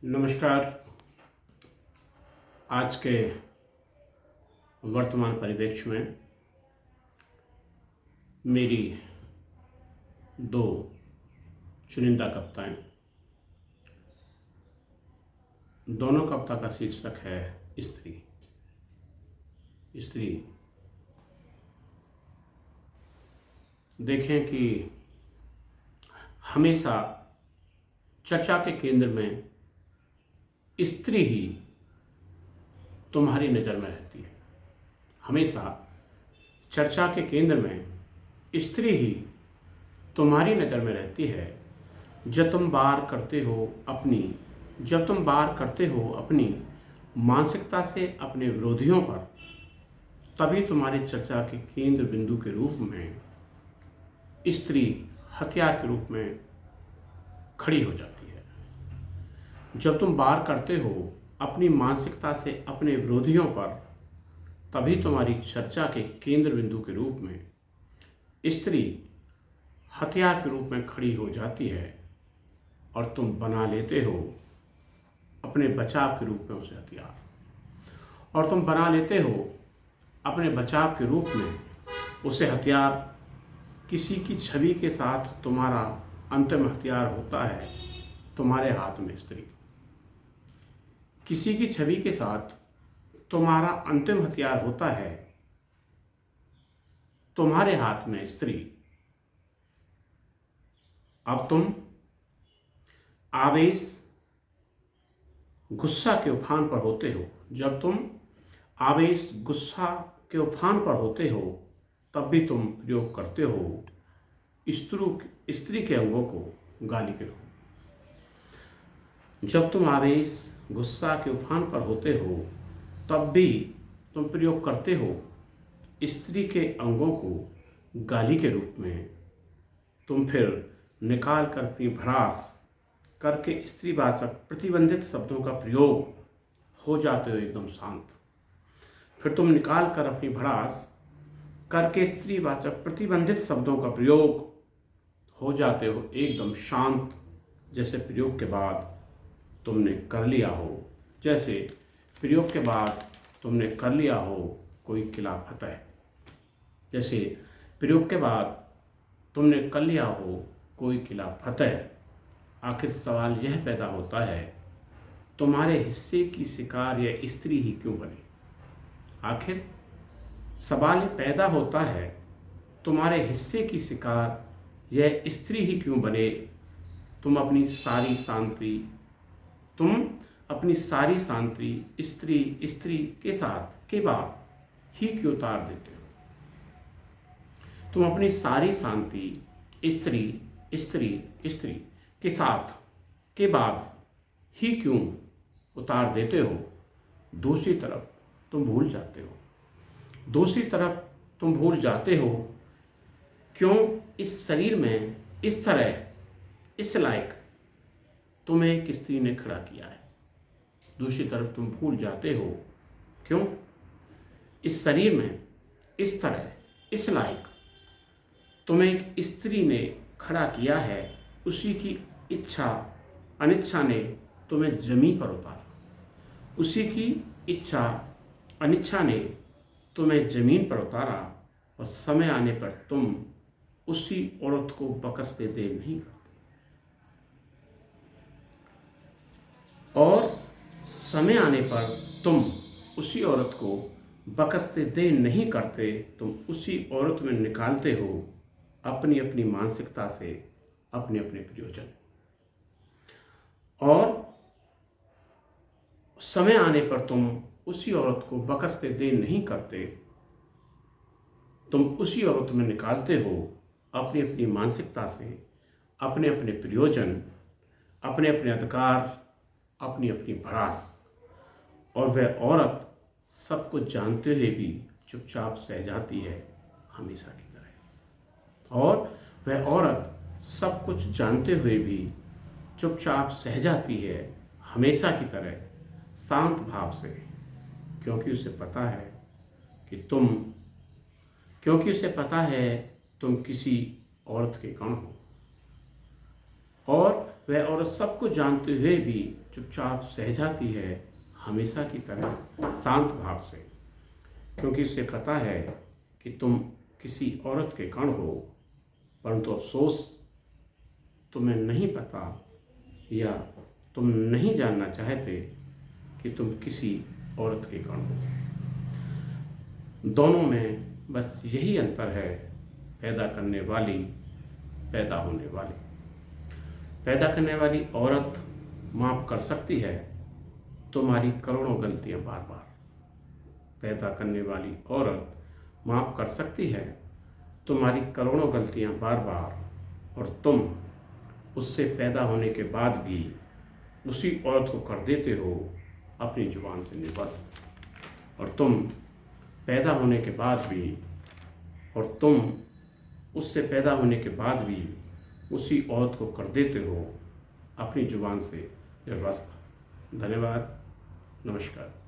नमस्कार। आज के वर्तमान परिप्रेक्ष्य में मेरी दो चुनिंदा कविताएं, दोनों कविता का शीर्षक है स्त्री। स्त्री देखें कि हमेशा चर्चा के केंद्र में स्त्री ही तुम्हारी नज़र में रहती है। हमेशा चर्चा के केंद्र में स्त्री ही तुम्हारी नज़र में रहती है। जब तुम बार करते हो अपनी मानसिकता से अपने विरोधियों पर, तभी तुम्हारी चर्चा के केंद्र बिंदु के रूप में स्त्री हथियार के रूप में खड़ी हो जाती है। जब तुम वार करते हो अपनी मानसिकता से अपने विरोधियों पर, तभी तुम्हारी चर्चा के केंद्र बिंदु के रूप में स्त्री हथियार के रूप में खड़ी हो जाती है और तुम बना लेते हो अपने बचाव के रूप में उसे हथियार, और तुम बना लेते हो अपने बचाव के रूप में उसे हथियार। किसी की छवि के साथ तुम्हारा अंतिम हथियार होता है तुम्हारे हाथ में स्त्री। किसी की छवि के साथ तुम्हारा अंतिम हथियार होता है तुम्हारे हाथ में स्त्री। अब तुम आवेश गुस्सा के उफान पर होते हो। जब तुम आवेश गुस्सा के उफान पर होते हो, तब भी तुम प्रयोग करते हो स्त्री के अंगों को गाली के रूप। जब तुम आवेश गुस्सा के उफान पर होते हो, तब भी तुम प्रयोग करते हो स्त्री के अंगों को गाली के रूप में। तुम फिर निकाल कर अपनी भड़ास करके स्त्रीवाचक प्रतिबंधित शब्दों का प्रयोग हो जाते हो एकदम शांत। फिर तुम निकाल कर अपनी भड़ास करके स्त्रीवाचक प्रतिबंधित शब्दों का प्रयोग हो जाते हो एकदम शांत, जैसे प्रयोग के बाद तुमने कर लिया हो, जैसे प्रयोग के बाद तुमने कर लिया हो कोई किला फतह, जैसे प्रयोग के बाद तुमने कर लिया हो कोई किला फतह। आखिर सवाल यह पैदा होता है, तुम्हारे हिस्से की शिकार यह स्त्री ही क्यों बने? आखिर सवाल पैदा होता है, तुम्हारे हिस्से की शिकार यह स्त्री ही क्यों बने? तुम अपनी सारी शांति स्त्री के साथ के बाद ही क्यों उतार देते हो? तुम अपनी सारी शांति स्त्री के साथ के बाद ही क्यों उतार देते हो? दूसरी तरफ तुम भूल जाते हो क्यों इस शरीर में इस तरह इस लायक तुम्हें एक स्त्री ने खड़ा किया है। दूसरी तरफ तुम भूल जाते हो क्यों इस शरीर में इस तरह इस लायक तुम्हें एक स्त्री ने खड़ा किया है। उसी की इच्छा अनिच्छा ने तुम्हें जमीन पर उतारा। उसी की इच्छा अनिच्छा ने तुम्हें जमीन पर उतारा, और समय आने पर तुम उसी औरत को बकसते देर नहीं करते। और समय आने पर तुम उसी औरत को बकसते देर नहीं करते। तुम उसी औरत में निकालते हो अपनी अपनी मानसिकता से अपने अपने प्रयोजन, और समय आने पर तुम उसी औरत को बकसते देर नहीं करते। तुम उसी औरत में निकालते हो अपनी अपनी मानसिकता से अपने अपने प्रयोजन, अपने अपने अधिकार, अपनी अपनी भड़ास, और वह औरत सब कुछ जानते हुए भी चुपचाप सह जाती है हमेशा की तरह। और वह औरत सब कुछ जानते हुए भी चुपचाप सह जाती है हमेशा की तरह, शांत भाव से, क्योंकि उसे पता है तुम किसी औरत के कण हो, और वह औरत सब कुछ जानते हुए भी चुपचाप सह जाती है, हमेशा की तरह शांत भाव से, क्योंकि उसे पता है कि तुम किसी औरत के कण हो। परंतु अफसोस, तुम्हें नहीं पता या तुम नहीं जानना चाहते कि तुम किसी औरत के कण हो। दोनों में बस यही अंतर है, पैदा करने वाली, पैदा होने वाली। पैदा करने वाली औरत माफ़ कर सकती है तुम्हारी करोड़ों गलतियां बार बार। पैदा करने वाली औरत माफ़ कर सकती है तुम्हारी करोड़ों गलतियां बार बार, और तुम उससे पैदा होने के बाद भी उसी औरत को कर देते हो अपनी जुबान से निवस्त। और तुम पैदा होने के बाद भी, और तुम उससे पैदा होने के बाद भी उसी औरत को कर देते हो अपनी जुबान से निवस्त। धन्यवाद। नमस्कार।